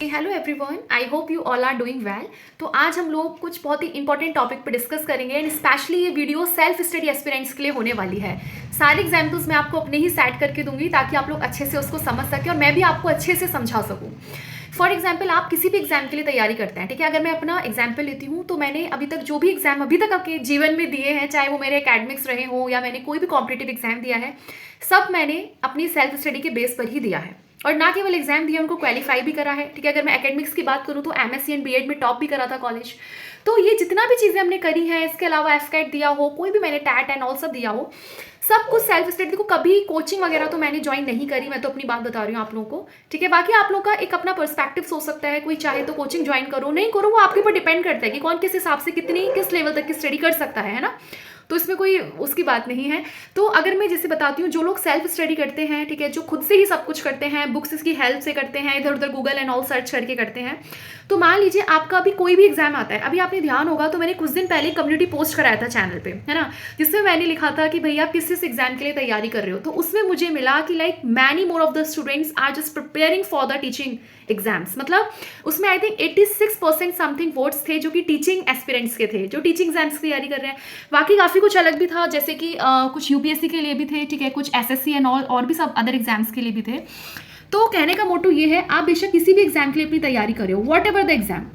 Hello everyone, I hope you all are doing well. तो आज हम लोग कुछ बहुत ही इंपॉर्टेंट टॉपिक पे डिस्कस करेंगे एंड स्पेशली ये वीडियो सेल्फ स्टडी एस्पिरेंट्स के लिए होने वाली है। सारे एग्जाम्पल्स मैं आपको अपने ही सेट करके दूंगी ताकि आप लोग अच्छे से उसको समझ सकें और मैं भी आपको अच्छे से समझा सकूँ। फॉर एग्जाम्पल, आप किसी भी एग्जाम के लिए तैयारी करते हैं, ठीक है। अगर मैं अपना एग्जाम्पल लेती हूँ तो मैंने अभी तक जो भी एग्जाम अभी तक आपके जीवन में दिए हैं, चाहे वो मेरे एकेडमिक्स रहे हों या मैंने कोई भी कॉम्पिटिटिव एग्जाम दिया है, सब मैंने अपनी सेल्फ स्टडी के बेस पर ही दिया है। और ना केवल एग्जाम दिया, उनको क्वालिफाई भी करा है, ठीक है। अगर मैं एकेडमिक्स की बात करूँ तो एमएससी एंड बीएड में टॉप भी करा था कॉलेज। तो ये जितना भी चीज़ें हमने करी हैं, इसके अलावा एफकेट दिया हो, कोई भी मैंने टैट एंड ऑल सब दिया हो, सब कुछ सेल्फ स्टडी को कभी कोचिंग वगैरह तो मैंने ज्वाइन नहीं करी। मैं तो अपनी बात बता रही हूँ आप लोगों को, ठीक है। बाकी आप लोग का एक अपना पर्सपेक्टिव हो सकता है, कोई चाहे तो कोचिंग ज्वाइन करो, नहीं करो, वो आपके ऊपर डिपेंड करता है कि कौन किस हिसाब से कितनी किस लेवल तक की स्टडी कर सकता है ना। तो इसमें कोई उसकी बात नहीं है। तो अगर मैं जैसे बताती हूँ, जो लोग सेल्फ स्टडी करते हैं, ठीक है, जो खुद से ही सब कुछ करते हैं, बुक्स की हेल्प से करते हैं, इधर उधर गूगल एंड ऑल सर्च करके करते हैं, तो मान लीजिए आपका अभी कोई भी एग्जाम आता है। अभी आपने ध्यान होगा तो मैंने कुछ दिन पहले कम्युनिटी पोस्ट कराया था चैनल पे, है ना, जिसमें मैंने लिखा था कि भैया आप किस एग्जाम के लिए तैयारी कर रहे हो। तो उसमें मुझे मिला कि like many more of the students are just preparing for the teaching exams. मतलब उसमें आई थिंक 86% समथिंग वोट्स थे जो कि टीचिंग एस्पिरेंट्स के थे, जो टीचिंग एग्जाम्स की तैयारी कर रहे हैं। बाकी काफ़ी कुछ अलग भी था, जैसे कि कुछ यूपीएससी के लिए भी थे, ठीक है, कुछ एसएससी एंड ऑल और भी सब अदर एग्जाम्स के लिए भी थे। तो कहने का मोटो ये है, आप बेशक किसी भी एग्जाम के लिए अपनी तैयारी करें, वॉट एवर द एग्जाम,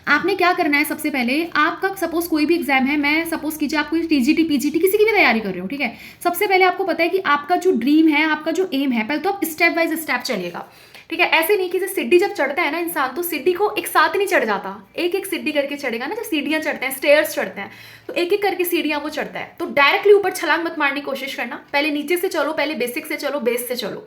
आपने क्या करना है। सबसे पहले आपका सपोज कोई भी एग्जाम है, मैं सपोज कीजिए आप कोई टीजीटी पीजीटी किसी की भी तैयारी कर रहे हो, ठीक है। सबसे पहले आपको पता है कि आपका जो ड्रीम है, आपका जो एम है, पहले तो आप स्टेप बाय स्टेप चलिएगा, ठीक है। ऐसे नहीं कि जैसे सीढ़ी जब चढ़ता है ना इंसान, तो सीढ़ी को एक साथ नहीं चढ़ जाता, एक एक सीढ़ी करके चढ़ेगा ना। जब सीढ़ियां चढ़ते हैं, स्टेयर्स चढ़ते हैं, तो एक एक करके सीढ़ियां वो चढ़ता है। तो डायरेक्टली ऊपर छलांग मत मारने की कोशिश करना, पहले नीचे से चलो, पहले बेसिक से चलो, बेस से चलो।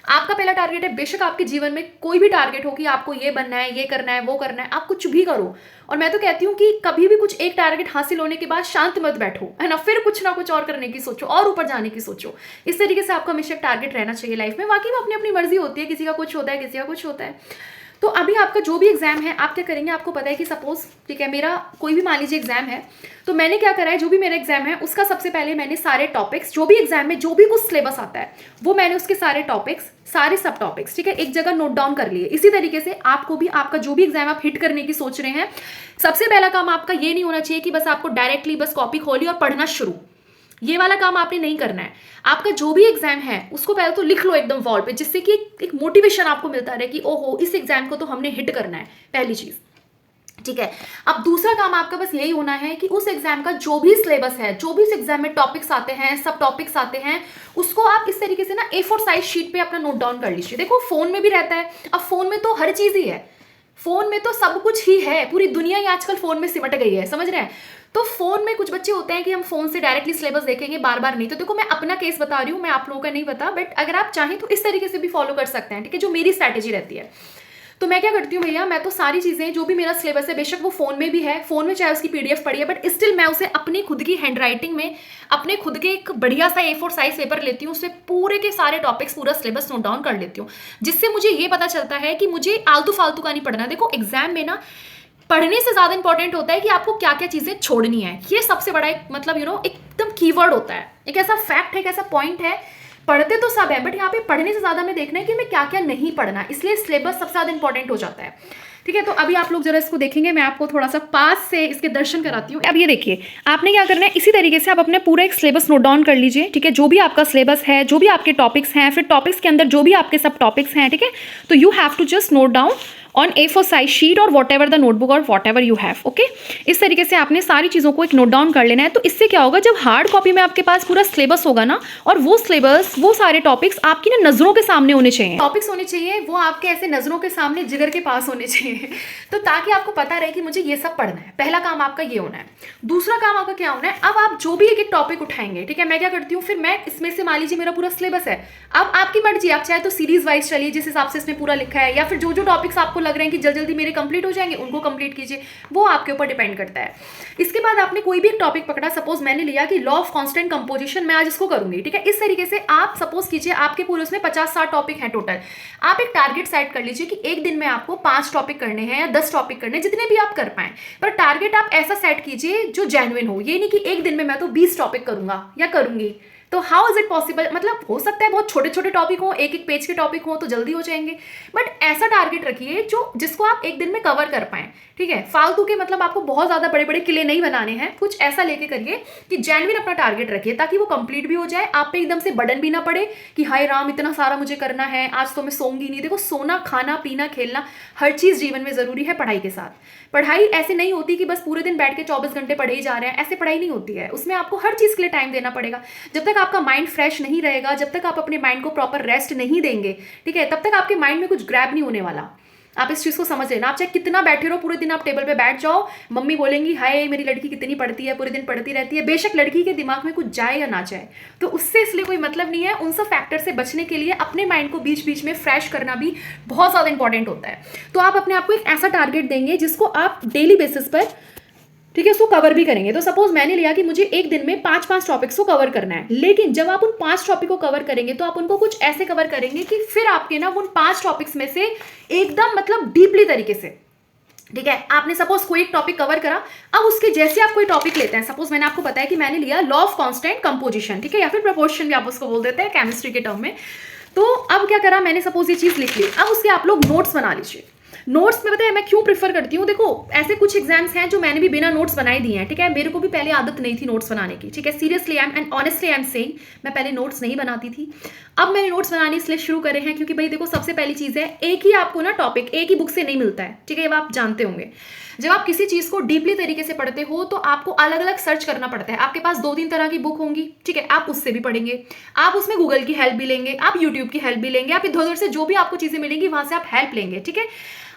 आपका पहला टारगेट है, बेशक आपके जीवन में कोई भी टारगेट हो कि आपको ये बनना है, ये करना है, वो करना है, आप कुछ भी करो। और मैं तो कहती हूँ कि कभी भी कुछ एक टारगेट हासिल होने के बाद शांत मत बैठो, है ना, फिर कुछ ना कुछ और करने की सोचो और ऊपर जाने की सोचो। इस तरीके से आपका हमेशा टारगेट रहना चाहिए लाइफ में। बाकी वो अपनी अपनी मर्जी होती है, किसी का कुछ होता है, किसी का कुछ होता है। तो अभी आपका जो भी एग्जाम है, आप क्या करेंगे, आपको पता है कि सपोज, ठीक है, मेरा कोई भी मान लीजिए एग्जाम है, तो मैंने क्या करा है, जो भी मेरा एग्जाम है उसका सबसे पहले मैंने सारे टॉपिक्स, जो भी एग्जाम में जो भी कुछ सिलेबस आता है, वो मैंने उसके सारे टॉपिक्स, सारे सब टॉपिक्स, ठीक है, एक जगह नोट डाउन कर लिए। इसी तरीके से आपको भी आपका जो भी एग्जाम आप हिट करने की सोच रहे हैं, सबसे पहला काम आपका ये नहीं होना चाहिए कि बस आपको डायरेक्टली बस कॉपी खोली और पढ़ना शुरू, ये वाला काम आपने नहीं करना है। आपका जो भी एग्जाम है उसको पहले तो लिख लो एकदम वॉल पे, जिससे कि एक मोटिवेशन आपको मिलता रहे कि ओहो, इस एग्जाम को तो हमने हिट करना है, पहली चीज, ठीक है। अब दूसरा काम आपका बस यही होना है कि उस एग्जाम का जो भी सिलेबस है, जो भी उस एग्जाम में टॉपिक्स आते हैं, सब टॉपिक्स आते हैं, उसको आप इस तरीके से ना A4 साइज शीट पे अपना नोट डाउन कर लीजिए। देखो फोन में भी रहता है, अब फोन में तो हर चीज ही है, फोन में तो सब कुछ ही है, पूरी दुनिया ही आजकल फोन में सिमट गई है, समझ रहे हैं। तो फोन में कुछ बच्चे होते हैं कि हम फोन से डायरेक्टली सिलेबस देखेंगे, बार बार नहीं। तो देखो मैं अपना केस बता रही हूँ, मैं आप लोगों का नहीं बता, बट अगर आप चाहें तो इस तरीके से भी फॉलो कर सकते हैं, ठीक है, जो मेरी स्ट्रैटेजी रहती है। तो मैं क्या करती हूँ भैया, मैं तो सारी चीज़ें जो भी मेरा सिलेबस है, बेशक वो फोन में भी है, फोन में चाहे उसकी पीडीएफ पड़ी है, बट स्टिल मैं उसे अपनी खुद की हैंड राइटिंग में, अपने खुद के एक बढ़िया सा A4 साइज पेपर लेती हूँ, उससे पूरे के सारे टॉपिक्स, पूरा सिलेबस नोट डाउन कर लेती हूँ, जिससे मुझे ये पता चलता है कि मुझे आलतू फालतू का नहीं पढ़ना। देखो एग्जाम में ना पढ़ने से ज्यादा इंपॉर्टेंट होता है कि आपको क्या क्या चीजें छोड़नी है। ये सबसे बड़ा एक मतलब एकदम कीवर्ड होता है, एक ऐसा फैक्ट है, एक ऐसा पॉइंट है। पढ़ते तो सब है, बट यहाँ पे पढ़ने से ज्यादा हमें देखना है कि हमें क्या क्या नहीं पढ़ना, इसलिए सिलेबस सबसे ज्यादा इंपॉर्टेंट हो जाता है, ठीक है। तो अभी आप लोग जरा इसको देखेंगे, मैं आपको थोड़ा सा पास से इसके दर्शन कराती हूँ। अब ये देखिए, आपने क्या करना है, इसी तरीके से आप अपने पूरा एक सिलेबस नोट डाउन कर लीजिए, ठीक है, जो भी आपका सिलेबस है, जो भी आपके टॉपिक्स हैं, फिर टॉपिक्स के अंदर जो भी आपके सब टॉपिक्स हैं, ठीक है। तो you have to just note down on A4 size sheet और वॉट एवर द नोटबुक और whatever you have, okay. इस तरीके से आपने सारी चीज़ों को एक नोट डाउन कर लेना है। तो इससे क्या होगा, जब हार्ड कॉपी में आपके पास पूरा सिलेबस होगा ना, और वो सिलेबस, वो सारे टॉपिक्स आपकी ना नजरों के सामने होने चाहिए, टॉपिक्स होने चाहिए वो आपके ऐसे नजरों के सामने, जिगर के पास होने चाहिए, तो ताकि आपको पता रहे कि मुझे ये सब पढ़ना है। पहला काम आपका ये होना है। दूसरा काम आपका क्या होना है, अब आप जो भी एक टॉपिक उठाएंगे, ठीक है, मैं क्या करती हूँ, फिर मैं इसमें से मान लीजिए मेरा पूरा सिलेबस है, अब आपकी मर्जी, आप चाहे तो सीरीज वाइज चलिए जिस हिसाब से इसमें पूरा लिखा है, या फिर जो जो टॉपिक्स आपको लग रहे हैं कि जल्दी जल्दी मेरे कंप्लीट हो जाएंगे उनको कंप्लीट कीजिए, वो आपके ऊपर डिपेंड करता है। इसके बाद आपने कोई भी एक टॉपिक पकड़ा, सपोज मैंने लिया कि लॉ ऑफ कांस्टेंट कंपोजिशन, मैं आज इसको करूंगी, ठीक है। इस तरीके से आप सपोज कीजिए आपके पूरे उसमें 50-60 टॉपिक हैं टोटल, आप एक टारगेट सेट कर लीजिए कि एक दिन में आपको 5 टॉपिक करने हैं या 10 टॉपिक करने हैं, जितने भी आप कर पाए, पर टारगेट आप ऐसा सेट कीजिए जो जेन्युइन हो। ये नहीं कि एक दिन में मैं तो 20 टॉपिक करूंगा या करूंगी, तो हाउ इज इट पॉसिबल? मतलब हो सकता है बहुत छोटे छोटे टॉपिक हो, एक एक पेज के टॉपिक हो तो जल्दी हो जाएंगे, बट ऐसा टारगेट रखिए जो जिसको आप एक दिन में कवर कर पाएं। ठीक है, फालतू के मतलब आपको बहुत ज्यादा बड़े बड़े किले नहीं बनाने हैं, कुछ ऐसा लेके करिए कि जेन्युइन अपना टारगेट रखिए ताकि वो कंप्लीट भी हो जाए, आप पे एकदम से बर्डन भी ना पड़े कि हाय राम इतना सारा मुझे करना है, आज तो मैं सोऊंगी नहीं। देखो सोना, खाना, पीना, खेलना हर चीज जीवन में जरूरी है पढ़ाई के साथ। पढ़ाई ऐसे नहीं होती कि बस पूरे दिन बैठ के 24 घंटे पढ़े ही जा रहे हैं, ऐसे पढ़ाई नहीं होती है, उसमें आपको हर चीज के लिए टाइम देना पड़ेगा। जब तक आपका माइंड फ्रेश नहीं रहेगा, जब तक आप अपने माइंड को प्रॉपर रेस्ट नहीं देंगे, ठीक है, तब तक आपके माइंड में कुछ ग्रैब नहीं होने वाला। आप इस चीज को समझ लेना। आप चाहे कितना बैठे रहो, पूरे दिन आप टेबल पे बैठ जाओ, मम्मी बोलेंगी हाय मेरी लड़की कितनी पढ़ती है, पूरे दिन पढ़ती रहती है, बेशक लड़की के दिमाग में कुछ जाए या ना जाए, तो उससे इसलिए कोई मतलब नहीं है। उन सब फैक्टर से बचने के लिए अपने माइंड को बीच बीच में फ्रेश करना भी बहुत ज्यादा इंपॉर्टेंट होता है। तो आप अपने आप को एक ऐसा टारगेट देंगे जिसको आप डेली बेसिस पर, ठीक है, उसको कवर भी करेंगे। तो सपोज मैंने लिया कि मुझे एक दिन में 5 टॉपिक्स को कवर करना है, लेकिन जब आप उन 5 टॉपिक को कवर करेंगे तो आप उनको कुछ ऐसे कवर करेंगे कि फिर आपके ना उन 5 टॉपिक्स में से एकदम मतलब डीपली तरीके से, ठीक है, आपने सपोज कोई एक टॉपिक कवर करा, अब उसके जैसे आप कोई टॉपिक लेते हैं, सपोज मैंने आपको बताया कि मैंने लिया लॉ ऑफ कांस्टेंट कंपोजिशन, ठीक है, या फिर प्रोपोर्शन भी आप उसको बोल देते हैं केमिस्ट्री के टर्म में। तो अब क्या करा मैंने, सपोज ये चीज लिख ली, अब उसके आप लोग नोट्स बना लीजिए। नोट्स में बताया मैं क्यों प्रीफर करती हूँ, देखो ऐसे कुछ एग्जाम्स हैं जो मैंने भी बिना नोट्स बनाए दिए हैं, ठीक है, मेरे को भी पहले आदत नहीं थी नोट्स बनाने की, ठीक है, seriously I am and honestly I am saying, मैं पहले नोट्स नहीं बनाती थी। अब मैंने नोट्स बनाने इसलिए शुरू करे हैं क्योंकि भाई देखो सबसे पहली चीज है, एक ही आपको ना टॉपिक एक ही बुक से नहीं मिलता है, ठीक है, ये आप जानते होंगे। जब आप किसी चीज को डीपली तरीके से पढ़ते हो तो आपको अलग अलग सर्च करना पड़ता है। आपके पास 2-3 तरह की बुक होंगी, ठीक है, आप उससे भी पढ़ेंगे, आप उसमें गूगल की हेल्प भी लेंगे, आप यूट्यूब की हेल्प भी लेंगे, आप इधर उधर से जो भी आपको चीजें मिलेंगी वहां से आप हेल्प लेंगे, ठीक है।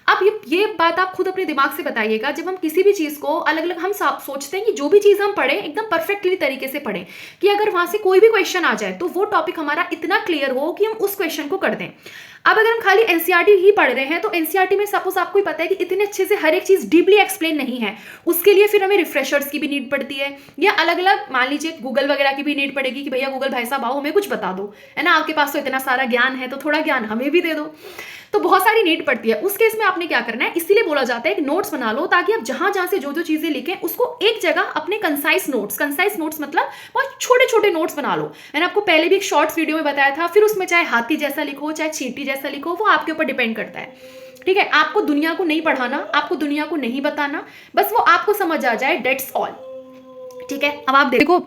अब ये बात आप खुद अपने दिमाग से बताइएगा, जब हम किसी भी चीज को अलग अलग हम सोचते हैं कि जो भी चीज हम पढ़ें एकदम परफेक्टली तरीके से पढ़ें कि अगर वहां से कोई भी क्वेश्चन आ जाए तो वो टॉपिक हमारा इतना क्लियर हो कि हम उस क्वेश्चन को कर दें। अब अगर हम खाली एनसीईआरटी ही पढ़ रहे हैं तो एनसीईआरटी में सपोज आपको पता है कि इतने अच्छे से हर एक चीज डीपली एक्सप्लेन नहीं है, उसके लिए फिर हमें रिफ्रेशर्स की भी नीड पड़ती है, या अलग अलग मान लीजिए गूगल वगैरह की भी नीड पड़ेगी कि भैया गूगल भाई साहब आओ हमें कुछ बता दो, है ना, आपके पास तो इतना सारा ज्ञान है तो थोड़ा ज्ञान हमें भी दे दो। तो बहुत सारी नीड पड़ती है, उस केस में आपने क्या करना है, इसीलिए बोला जाता है कि नोट्स बना लो ताकि आप जहां जहां से जो जो चीजें लिखें उसको एक जगह अपने कंसाइज नोट्स मतलब बहुत छोटे छोटे नोट्स बना लो। मैंने आपको पहले भी एक शॉर्ट्स वीडियो में बताया था, फिर उसमें चाहे हाथी जैसा लिखो चाहे चींटी जैसा लिखो, वो आपके ऊपर डिपेंड करता है, ठीक है। आपको दुनिया को नहीं पढ़ाना, आपको दुनिया को नहीं बताना, बस वो आपको समझ आ जाए, डेट्स ऑल, ठीक है। अब आप देखो,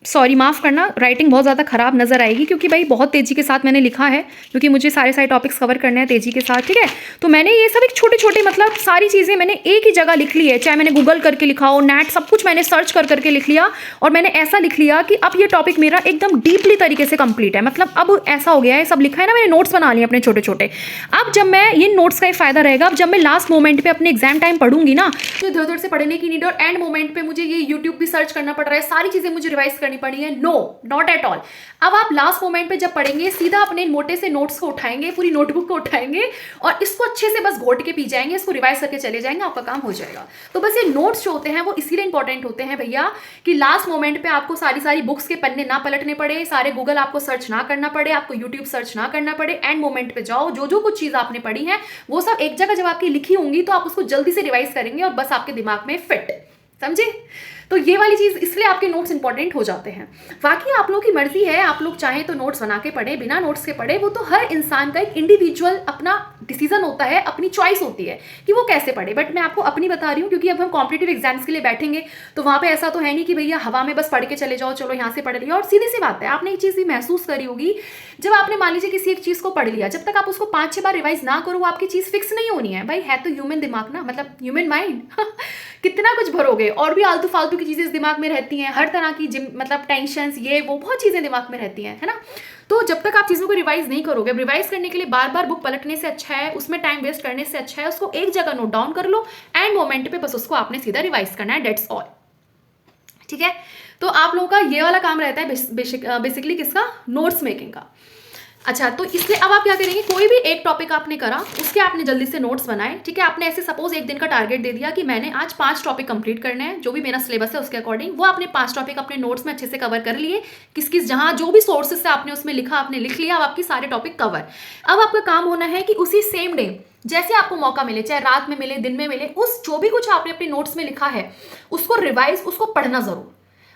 सॉरी माफ़ करना, राइटिंग बहुत ज़्यादा ख़राब नज़र आएगी क्योंकि भाई बहुत तेज़ी के साथ मैंने लिखा है, क्योंकि मुझे सारे टॉपिक्स कवर करने हैं तेज़ी के साथ, ठीक है। तो मैंने ये सब एक छोटे छोटे मतलब सारी चीज़ें मैंने एक ही जगह लिख ली है, चाहे मैंने गूगल करके लिखा हो, नेट सब कुछ मैंने सर्च करके लिख लिया, और मैंने ऐसा लिख लिया कि अब ये टॉपिक मेरा एकदम डीपली तरीके से कंप्लीट है। मतलब अब ऐसा हो गया है, सब लिखा है ना, मैंने नोट्स बना लिए अपने छोटे छोटे। अब जब मैं ये नोट्स का फ़ायदा रहेगा, अब जब मैं लास्ट मोमेंट पर अपने एग्जाम टाइम पढ़ूंगी ना, तो इधर उधर से पढ़ने की नीड, और एंड मोमेंट पर मुझे ये यूट्यूब भी सर्च करना पड़ रहा है, सारी चीज़ें मुझे रिवाइज करनी पड़ी है, नो नॉट एट ऑल। अब आप लास्ट मोमेंट पे जब पढ़ेंगे सीधा अपने मोटे से नोट्स को उठाएंगे, पूरी नोटबुक को उठाएंगे और इसको अच्छे से बस घोट के पी जाएंगे, इसको रिवाइज करके चले जाएंगे, आपका काम हो जाएगा। तो बस ये नोट्स जो होते हैं वो इसीलिए इंपॉर्टेंट होते हैं भैया कि लास्ट मोमेंट पे आपको सारी बुक्स के पन्ने ना पलटने पड़े, सारे गूगल आपको सर्च ना करना पड़े, आपको यूट्यूब सर्च ना करना पड़े, एंड मोमेंट पे जाओ, जो कुछ चीज आपने पढ़ी है वो सब एक जगह जब आपकी लिखी होंगी तो आप उसको जल्दी से रिवाइज करेंगे और बस आपके दिमाग में फिट, समझे। तो ये वाली चीज इसलिए आपके नोट्स इंपॉर्टेंट हो जाते हैं। बाकी आप लोगों की मर्जी है, आप लोग चाहें तो नोट्स बना के पढ़े, बिना नोट्स के पढ़े, वो तो हर इंसान का एक इंडिविजुअल अपना डिसीजन होता है, अपनी चॉइस होती है कि वो कैसे पढ़े। बट मैं आपको अपनी बता रही हूँ क्योंकि अब हम कॉम्पिटिटिव एग्जाम्स के लिए बैठेंगे तो वहाँ पे ऐसा तो है नहीं कि भैया हवा में बस पढ़ के चले जाओ, चलो यहाँ से पढ़ लिया। और सीधी सी बात है, आपने एक चीज़ भी महसूस करी होगी, जब आपने मान लीजिए किसी एक चीज़ को पढ़ लिया, जब तक आप उसको 5-6 बार रिवाइज ना करो वो आपकी चीज़ फिक्स नहीं होनी है। भाई है तो ह्यूमन दिमाग ना, मतलब ह्यूमन माइंड कितना कुछ भरोगे, और भी आलतू फालतू की चीज़ें इस दिमाग में रहती हैं, हर तरह की मतलब टेंशन्स, ये वो बहुत चीज़ें दिमाग में रहती हैं, है ना। तो जब तक आप चीज़ों को रिवाइज नहीं करोगे, रिवाइज करने के लिए बार बार बुक पलटने से अच्छा है, उसमें टाइम वेस्ट करने से अच्छा है उसको एक जगह नोट डाउन कर लो, एंड मोमेंट पे बस उसको आपने सीधा रिवाइज करना है, डेट्स ऑल, ठीक है। तो आप लोगों का ये वाला काम रहता है बेसिकली किसका, नोट्स मेकिंग का। अच्छा, तो इसलिए अब आप क्या करेंगे, कोई भी एक टॉपिक आपने करा उसके आपने जल्दी से नोट्स बनाए, ठीक है। आपने ऐसे सपोज एक दिन का टारगेट दे दिया कि मैंने आज 5 टॉपिक कंप्लीट करने हैं, जो भी मेरा सिलेबस है उसके अकॉर्डिंग, वो आपने 5 टॉपिक अपने नोट्स में अच्छे से कवर कर लिए, किस जहां जो भी सोर्सेज से आपने उसमें लिखा आपने लिख लिया, अब आपकी सारे टॉपिक कवर। अब आपका काम होना है कि उसी सेम डे जैसे आपको मौका मिले, चाहे रात में मिले दिन में मिले, उस जो भी कुछ आपने अपने नोट्स में लिखा है उसको रिवाइज, उसको पढ़ना जरूर।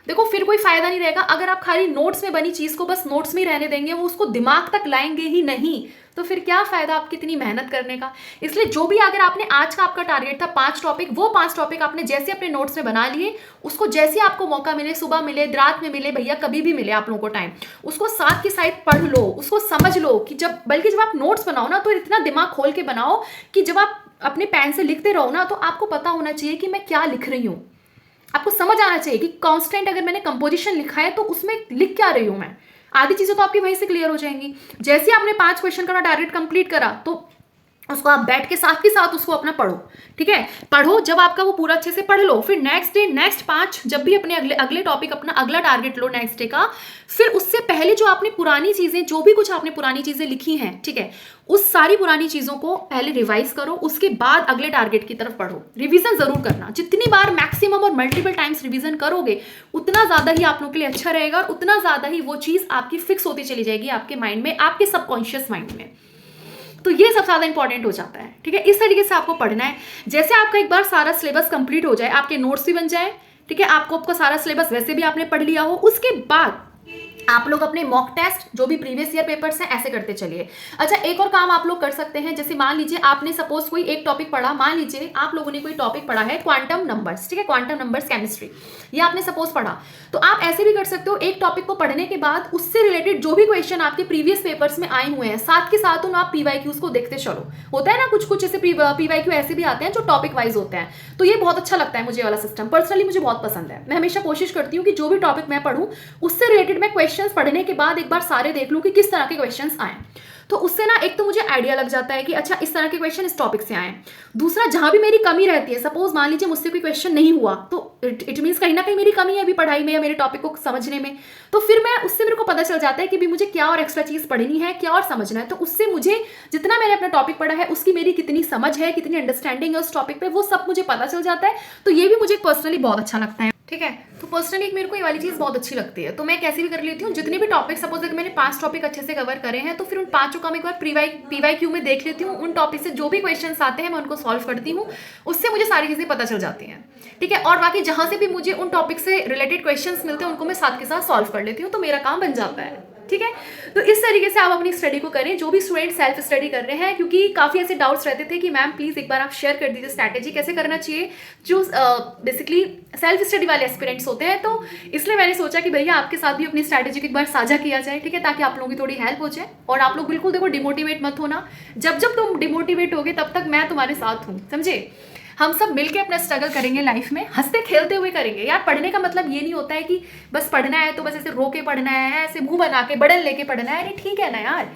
देखो फिर कोई फायदा नहीं रहेगा अगर आप खाली नोट्स में बनी चीज को बस नोट्स में ही रहने देंगे, वो उसको दिमाग तक लाएंगे ही नहीं, तो फिर क्या फायदा आपकी इतनी मेहनत करने का। इसलिए जो भी अगर आपने आज का आपका टारगेट था 5 टॉपिक, वो 5 टॉपिक आपने जैसे अपने नोट्स में बना लिए, उसको जैसे आपको मौका मिले, सुबह मिले, रात में मिले, भैया कभी भी मिले आप लोगों को टाइम, उसको साथ के साथ पढ़ लो, उसको समझ लो कि बल्कि जब आप नोट्स बनाओ ना तो इतना दिमाग खोल के बनाओ कि जब आप अपने पेन से लिखते रहो ना तो आपको पता होना चाहिए कि मैं क्या लिख रही हूँ। आपको समझ आना चाहिए कि कांस्टेंट अगर मैंने कंपोजिशन लिखा है तो उसमें लिख क्या रही हूं मैं। आधी चीजें तो आपकी वहीं से क्लियर हो जाएंगी। जैसे आपने 5 क्वेश्चन का टारगेट कंप्लीट करा तो उसको आप बैठ के साथ उसको अपना पढ़ो, ठीक है। पढ़ो, जब आपका वो पूरा अच्छे से पढ़ लो, फिर नेक्स्ट डे नेक्स्ट 5 जब भी अपने अगले टॉपिक अपना अगला टारगेट लो नेक्स्ट डे का, फिर उससे पहले जो आपने पुरानी चीजें, जो भी कुछ आपने पुरानी चीजें लिखी हैं, ठीक है, उस सारी पुरानी चीजों को पहले रिवाइज करो, उसके बाद अगले टारगेट की तरफ पढ़ो। रिवीजन जरूर करना, जितनी बार मैक्सिमम और मल्टीपल टाइम्स रिवीजन करोगे उतना ज्यादा ही आप लोग के लिए अच्छा रहेगा और उतना ज्यादा ही वो चीज आपकी फिक्स होती चली जाएगी आपके माइंड में, आपके सबकॉन्शियस माइंड में। तो ये सबसे ज्यादा इंपॉर्टेंट हो जाता है, ठीक है। इस तरीके से आपको पढ़ना है। जैसे आपका एक बार सारा सिलेबस कंप्लीट हो जाए, आपके नोट्स भी बन जाए, ठीक है, आपका सारा सिलेबस वैसे भी आपने पढ़ लिया हो, उसके बाद आप लोग अपने मॉक टेस्ट जो भी प्रीवियस ईयर पेपर्स हैं ऐसे करते चलिए। अच्छा, एक और काम आप लोग कर सकते हैं, जैसे मान लीजिए आपने सपोज कोई एक टॉपिक पढ़ा, मान लीजिए आप लोगों ने कोई टॉपिक पढ़ा है क्वांटम नंबर्स, ठीक है, क्वांटम नंबर्स केमिस्ट्री, ये आपने सपोज पढ़ा, तो आप ऐसे भी कर सकते हो, एक टॉपिक को पढ़ने के बाद उससे रिलेटेड जो भी क्वेश्चन आपके प्रीवियस पेपर्स में आए हुए हैं साथ के साथ उन आप पीवाईक्यूज को देखते चलो। होता है ना कुछ कुछ ऐसे पीवाईक्यू ऐसे भी आते हैं जो टॉपिक वाइज होते हैं, तो ये बहुत अच्छा लगता है मुझे वाला सिस्टम, पर्सनली मुझे बहुत पसंद है। मैं हमेशा कोशिश करती हूँ कि जो भी टॉपिक मैं पढ़ूँ उससे रिलेटेड मैं क्वेश्चंस पढ़ने के बाद एक बार सारे देख लूं कि किस तरह के क्वेश्चंस आए, तो उससे ना एक तो मुझे आइडिया लग जाता है कि अच्छा इस तरह के क्वेश्चन इस टॉपिक से आए। दूसरा, जहां भी मेरी कमी रहती है, सपोज मान लीजिए मुझसे कोई क्वेश्चन नहीं हुआ, तो इट मीन्स कहीं ना कहीं मेरी कमी है अभी पढ़ाई में या मेरे टॉपिक को समझने में, तो फिर मैं उससे मेरे को पता चल जाता है कि भी मुझे क्या और एक्स्ट्रा चीज पढ़नी है, क्या और समझना है, तो उससे मुझे जितना मैंने अपना टॉपिक पढ़ा है उसकी मेरी कितनी समझ है, कितनी अंडरस्टैंडिंग है उस टॉपिक पे, वो सब मुझे पता चल जाता है। तो ये भी मुझे पर्सनली बहुत अच्छा लगता है, ठीक है। तो पर्सनली एक मेरे को ये वाली चीज़ बहुत अच्छी लगती है, तो मैं कैसे भी कर लेती हूँ, जितने भी टॉपिक सपोज अगर मैंने 5 टॉपिक अच्छे से कवर करे हैं तो फिर उन 5 का मैं एक बार पीवाईक्यू में देख लेती हूँ, उन टॉपिक से जो भी क्वेश्चंस आते हैं मैं उनको सॉल्व करती हूँ, उससे मुझे सारी चीज़ें पता चल जाती हैं, ठीक है। और बाकी जहाँ से भी मुझे उन टॉपिक से रिलेटेड क्वेश्चंस मिलते हैं उनको मैं साथ के साथ सॉल्व कर लेती हूँ, तो मेरा काम बन जाता है, ठीक है। तो इस तरीके से आप अपनी स्टडी को करें, जो भी स्टूडेंट सेल्फ स्टडी कर रहे हैं, क्योंकि काफ़ी ऐसे डाउट्स रहते थे कि मैम प्लीज़ एक बार आप शेयर कर दीजिए स्ट्रैटेजी कैसे करना चाहिए जो बेसिकली सेल्फ स्टडी वाले एस्पिरेंट्स होते हैं, तो इसलिए मैंने सोचा कि भैया आपके साथ भी अपनी स्ट्रैटेजी को एक बार साझा किया जाए, ठीक है, ताकि आप लोगों की थोड़ी हेल्प हो जाए। और आप लोग बिल्कुल देखो डिमोटिवेट मत होना, जब तुम डिमोटिवेट होगे तब तक मैं तुम्हारे साथ हूँ, समझे। हम सब मिलके अपना स्ट्रगल करेंगे लाइफ में, हंसते खेलते हुए करेंगे यार। पढ़ने का मतलब ये नहीं होता है कि बस पढ़ना है तो बस ऐसे रो के पढ़ना है, ऐसे मुंह बना के बर्डन लेके पढ़ना है, नहीं ठीक है ना यार,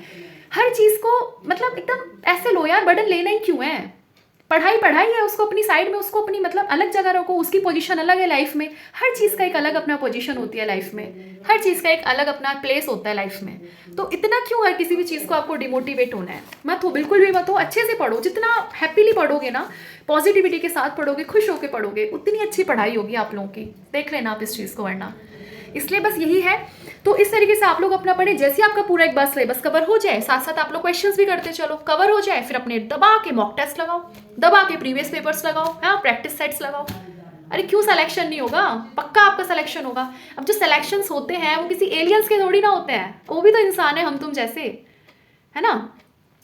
हर चीज़ को मतलब एकदम ऐसे लो यार, बर्डन लेना ही क्यों है। पढ़ाई पढ़ाई है, उसको अपनी साइड में, उसको अपनी मतलब अलग जगह रखो, उसकी पोजीशन अलग है लाइफ में, हर चीज़ का एक अलग अपना पोजीशन होती है लाइफ में, हर चीज़ का एक अलग अपना प्लेस होता है लाइफ में। तो इतना क्यों हर किसी भी चीज़ को आपको डिमोटिवेट होना है, मत हो, बिल्कुल भी मत हो। अच्छे से पढ़ो, जितना हैप्पीली पढ़ोगे ना, पॉजिटिविटी के साथ पढ़ोगे, खुश होकर पढ़ोगे, उतनी अच्छी पढ़ाई होगी आप लोगों की, देख लेना आप इस चीज़ को, वरना इसलिए बस यही है। तो इस तरीके से आप लोग अपना पढ़े, जैसे आपका पूरा एक बार सिलेबस कवर हो जाए, साथ साथ आप लोग क्वेश्चंस भी करते चलो, कवर हो जाए, फिर अपने दबा के मॉक टेस्ट लगाओ, दबा के प्रीवियस पेपर्स लगाओ, हाँ प्रैक्टिस सेट्स लगाओ। अरे क्यों सिलेक्शन नहीं होगा, पक्का आपका सिलेक्शन होगा। अब जो सिलेक्शंस होते हैं वो किसी एलियंस के थोड़ी ना होते हैं, वो भी तो इंसान है हम तुम जैसे, है ना।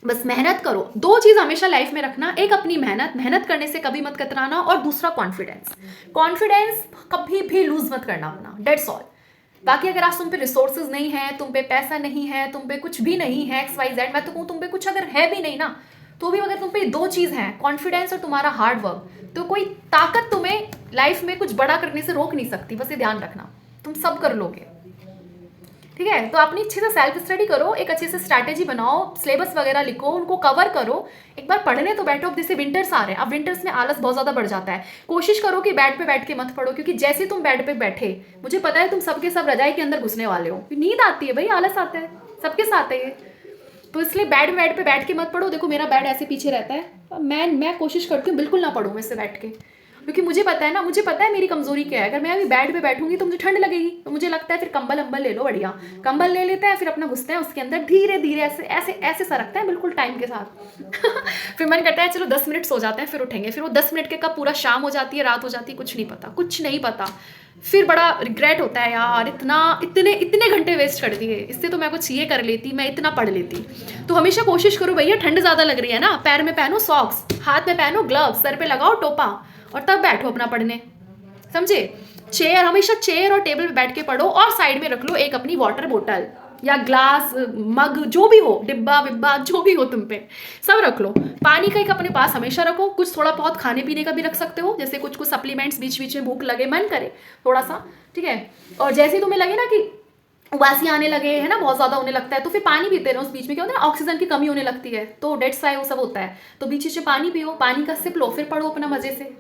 बस मेहनत करो, 2 चीज़ हमेशा लाइफ में रखना, एक अपनी मेहनत करने से कभी मत कतराना, और दूसरा कॉन्फिडेंस कभी भी लूज मत करना अपना, डेट्स ऑल। बाकी अगर आज तुम पे रिसोर्सेज नहीं है, तुम पे पैसा नहीं है, तुम पे कुछ भी नहीं है, XYZ, मैं तो कहूँ तुम पे कुछ अगर है भी नहीं ना, तो भी अगर तुम पे 2 चीज़ हैं, कॉन्फिडेंस और तुम्हारा हार्ड वर्क, तो कोई ताकत तुम्हें लाइफ में कुछ बड़ा करने से रोक नहीं सकती। बस ये ध्यान रखना, तुम सब कर लोगे, ठीक है। तो अपनी अच्छे से सेल्फ स्टडी करो, एक अच्छे से स्ट्रैटेजी बनाओ, सिलेबस वगैरह लिखो, उनको कवर करो, एक बार पढ़ने तो बैठो। अब जैसे विंटर्स आ रहे हैं, अब विंटर्स में आलस बहुत ज़्यादा बढ़ जाता है, कोशिश करो कि बेड पे बैठ के मत पढ़ो, क्योंकि जैसे तुम बेड पे बैठे, मुझे पता है तुम सबके सब रजाई के अंदर घुसने वाले हो, नींद आती है भाई, आलस आता है, सबके साथ है ये। तो इसलिए बेड पे बैठ के मत पढ़ो। देखो मेरा बेड ऐसे पीछे रहता है, मैं कोशिश करती हूँ बिल्कुल ना पढ़ूँ मैं इससे बैठ के, क्योंकि मुझे पता है ना, मुझे पता है मेरी कमजोरी क्या है। अगर मैं अभी बेड पे बैठूंगी तो मुझे ठंड लगेगी, तो मुझे लगता है फिर कंबल अम्बल ले लो, बढ़िया कंबल ले लेते हैं, फिर अपना घुसते हैं उसके अंदर धीरे धीरे, ऐसे ऐसे ऐसे सरकते हैं बिल्कुल टाइम के साथ। फिर मन करता है चलो 10 मिनट सो जाते हैं, फिर उठेंगे, फिर वो 10 मिनट के कब पूरा शाम हो जाती है, रात हो जाती है, कुछ नहीं पता, कुछ नहीं पता। फिर बड़ा रिग्रेट होता है यार, इतने इतने घंटे वेस्ट कर दिए, इससे तो मैं कुछ ये कर लेती, मैं इतना पढ़ लेती। तो हमेशा कोशिश करो भैया, ठंड ज़्यादा लग रही है ना, पैर में पहनो सॉक्स, हाथ में पहनो ग्लव्स, सर पे लगाओ टोपा, और तब बैठो अपना पढ़ने, समझे। चेयर, हमेशा चेयर और टेबल पे बैठ के पढ़ो, और साइड में रख लो एक अपनी वाटर बोतल या ग्लास, मग, जो भी हो, डिब्बा विब्बा जो भी हो तुम पे, सब रख लो। पानी का एक अपने पास हमेशा रखो, कुछ थोड़ा बहुत खाने पीने का भी रख सकते हो, जैसे कुछ कुछ सप्लीमेंट्स, बीच बीच में भूख लगे, मन करे थोड़ा सा, ठीक है। और जैसे तुम्हें लगे ना कि उबासी आने लगे है ना, बहुत ज़्यादा होने लगता है, तो फिर पानी पीते रहो। उस बीच में क्या होता है ना, ऑक्सीजन की कमी होने लगती है, तो डेट्स वाई वो सब होता है, तो बीच बीच में पानी पियो, पानी का सिप लो, फिर पढ़ो अपना मजे से।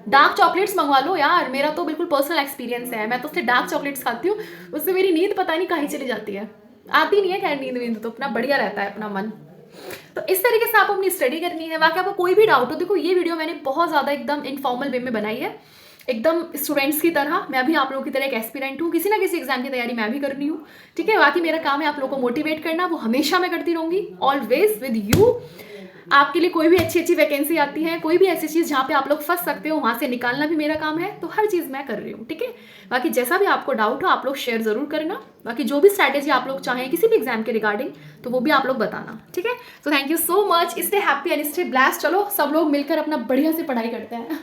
डार्क चॉकलेट्स मंगवा लो यार, मेरा तो बिल्कुल पर्सनल एक्सपीरियंस है, मैं तो उससे डार्क चॉकलेट्स खाती हूँ, उससे मेरी नींद पता नहीं कहीं चली जाती है, आती नहीं है खैर नींद तो अपना बढ़िया रहता है अपना मन। तो इस तरीके से आपको अपनी स्टडी करनी है। बाकी आपको कोई भी डाउट हो, देखो ये वीडियो मैंने बहुत ज़्यादा एकदम इनफॉर्मल वे में बनाई है, एकदम स्टूडेंट्स की तरह। मैं भी आप लोगों की तरह एक एस्पिरेंट हूँ, किसी ना किसी एग्जाम की तैयारी मैं भी कर रही हूँ, ठीक है। बाकी मेरा काम है आप लोगों को मोटिवेट करना, वो हमेशा मैं करती रहूँगी, ऑलवेज विद यू। आपके लिए कोई भी अच्छी अच्छी वैकेंसी आती है, कोई भी ऐसी चीज़ जहाँ पे आप लोग फंस सकते हो, वहाँ से निकालना भी मेरा काम है, तो हर चीज़ मैं कर रही हूँ, ठीक है। बाकी जैसा भी आपको डाउट हो आप लोग शेयर ज़रूर करना, बाकी जो भी स्ट्रैटेजी आप लोग चाहें किसी भी एग्जाम के रिगार्डिंग, तो वो भी आप लोग बताना, ठीक है। So thank you so much, stay happy and stay blessed. चलो सब लोग मिलकर अपना बढ़िया से पढ़ाई करते हैं।